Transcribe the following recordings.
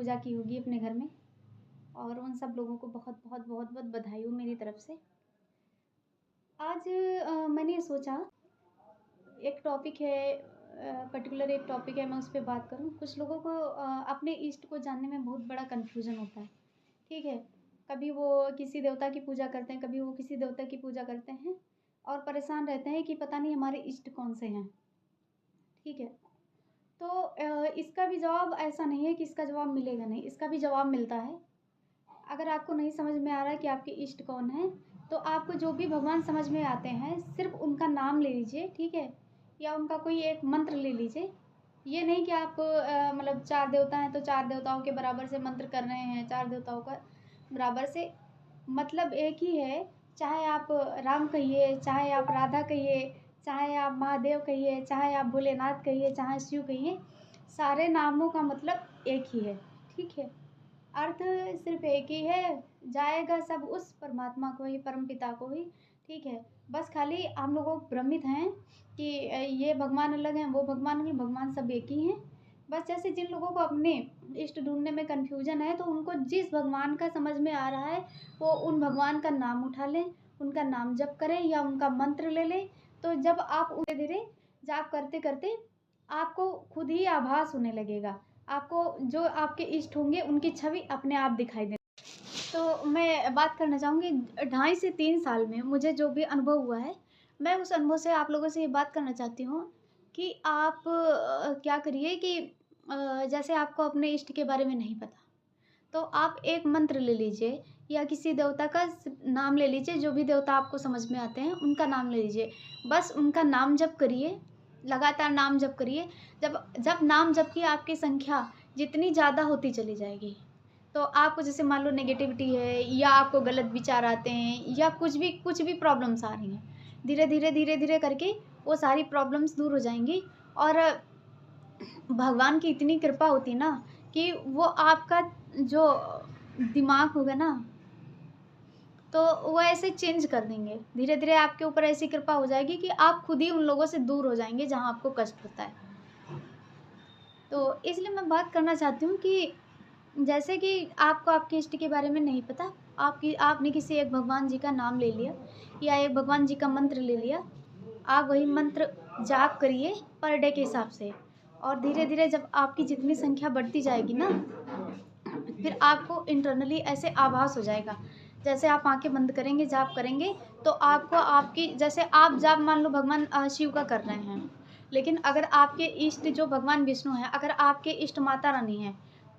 पूजा की होगी अपने घर में, और उन सब लोगों को बहुत बहुत बहुत बहुत बधाई हो मेरी तरफ से। आज मैंने सोचा एक टॉपिक है, पर्टिकुलर एक टॉपिक है, मैं उस पे बात करूँ। कुछ लोगों को अपने इष्ट को जानने में बहुत बड़ा कन्फ्यूज़न होता है, ठीक है। कभी वो किसी देवता की पूजा करते हैं, कभी वो किसी देवता की पूजा करते हैं और परेशान रहते हैं कि पता नहीं हमारे इष्ट कौन से हैं, ठीक है। तो इसका भी जवाब ऐसा नहीं है कि इसका जवाब मिलेगा नहीं, इसका भी जवाब मिलता है। अगर आपको नहीं समझ में आ रहा है कि आपके इष्ट कौन है, तो आपको जो भी भगवान समझ में आते हैं सिर्फ उनका नाम ले लीजिए, ठीक है, या उनका कोई एक मंत्र ले लीजिए। ये नहीं कि आप मतलब 4 देवता हैं तो 4 देवताओं के बराबर से मंत्र कर रहे हैं, 4 देवताओं का बराबर से मतलब एक ही है। चाहे आप राम कहिए, चाहे आप राधा कहिए, चाहे आप महादेव कहिए, चाहे आप भोलेनाथ कहिए, चाहे शिव कहिए, सारे नामों का मतलब एक ही है, ठीक है। अर्थ सिर्फ एक ही है, जाएगा सब उस परमात्मा को ही, परमपिता को ही, ठीक है। बस खाली हम लोग भ्रमित हैं कि ये भगवान अलग हैं, वो भगवान अलग, भगवान सब एक ही हैं। बस जैसे जिन लोगों को अपने इष्ट ढूंढने में कन्फ्यूजन है, तो उनको जिस भगवान का समझ में आ रहा है वो उन भगवान का नाम उठा लें, उनका नाम जप करें या उनका मंत्र ले लें। तो जब आप धीरे धीरे जाप करते करते आपको खुद ही आभास होने लगेगा, आपको जो आपके इष्ट होंगे उनकी छवि अपने आप दिखाई दे। तो मैं बात करना चाहूँगी 2.5 से 3 साल में मुझे जो भी अनुभव हुआ है, मैं उस अनुभव से आप लोगों से ये बात करना चाहती हूँ कि आप क्या करिए कि जैसे आपको अपने इष्ट के बारे में नहीं पता, तो आप एक मंत्र ले लीजिए या किसी देवता का नाम ले लीजिए, जो भी देवता आपको समझ में आते हैं उनका नाम ले लीजिए। बस उनका नाम जप करिए, लगातार नाम जप करिए। जब जब नाम जप की आपकी संख्या जितनी ज़्यादा होती चली जाएगी, तो आपको जैसे मान लो नेगेटिविटी है या आपको गलत विचार आते हैं या कुछ भी प्रॉब्लम्स आ रही हैं, धीरे धीरे करके वो सारी प्रॉब्लम्स दूर हो जाएंगी। और भगवान की इतनी कृपा होती ना कि वो आपका जो दिमाग होगा ना, तो वो ऐसे चेंज कर देंगे। धीरे धीरे आपके ऊपर ऐसी कृपा हो जाएगी कि आप खुद ही उन लोगों से दूर हो जाएंगे जहाँ आपको कष्ट होता है। तो इसलिए मैं बात करना चाहती हूँ कि जैसे कि आपको आपके इष्ट के बारे में नहीं पता, आपने किसी एक भगवान जी का नाम ले लिया या एक भगवान जी का मंत्र ले लिया, आप वही मंत्र जाप करिए पर डे के हिसाब से। और धीरे धीरे जब आपकी जितनी संख्या बढ़ती जाएगी ना, फिर आपको इंटरनली ऐसे आभास हो जाएगा। जैसे आप आंखें बंद करेंगे, जाप करेंगे, तो आपको आपकी जैसे आप जाप मान लो भगवान शिव का कर रहे हैं, लेकिन अगर आपके इष्ट जो भगवान विष्णु हैं, अगर आपके इष्ट माता रानी हैं,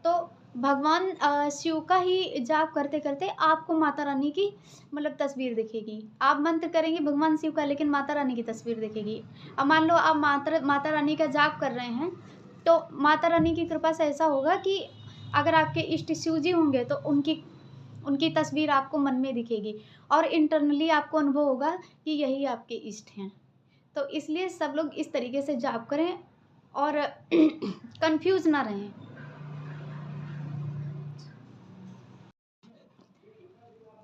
तो भगवान शिव का ही जाप करते करते आपको माता रानी की मतलब तस्वीर दिखेगी। आप मंत्र करेंगे भगवान शिव का, लेकिन माता रानी की तस्वीर दिखेगी। अब मान लो आप माता रानी का जाप कर रहे हैं, तो माता रानी की कृपा से ऐसा होगा कि अगर आपके इष्ट शिव जी होंगे तो उनकी तस्वीर आपको मन में दिखेगी और इंटरनली आपको अनुभव होगा कि यही आपके इष्ट हैं। तो इसलिए सब लोग इस तरीके से जाप करें और कंफ्यूज ना रहें।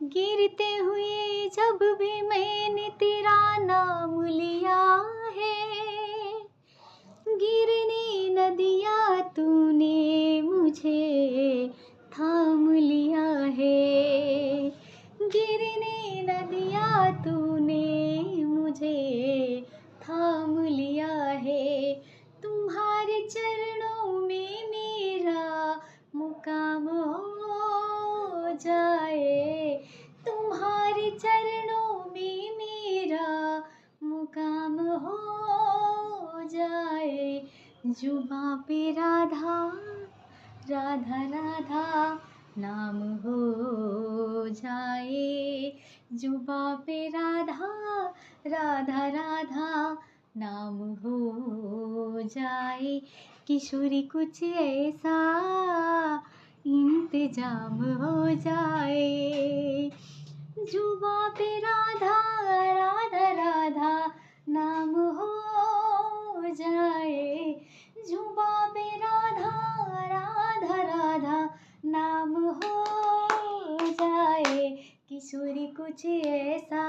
गिरते हुए जब भी मैंने तेरा नाम लिया है, गिरने न दिया तूने मुझे थाम लिया है, गिरने न दिया तूने मुझे थाम लिया है। तुम्हारे चरणों में मेरा मुकाम हो जाए, तुम्हारे चरणों में मेरा मुकाम हो जाए। जुबां पे राधा राधा राधा नाम हो जाए, जुबां पे राधा राधा राधा नाम हो जाए। किशोरी कुछ ऐसा इंतजाम हो जाए, जुबां पे राधा राधा राधा नाम हो जाए, जुबां पे राधा राधा राधा नाम हो जाए। किशोरी कुछ ऐसा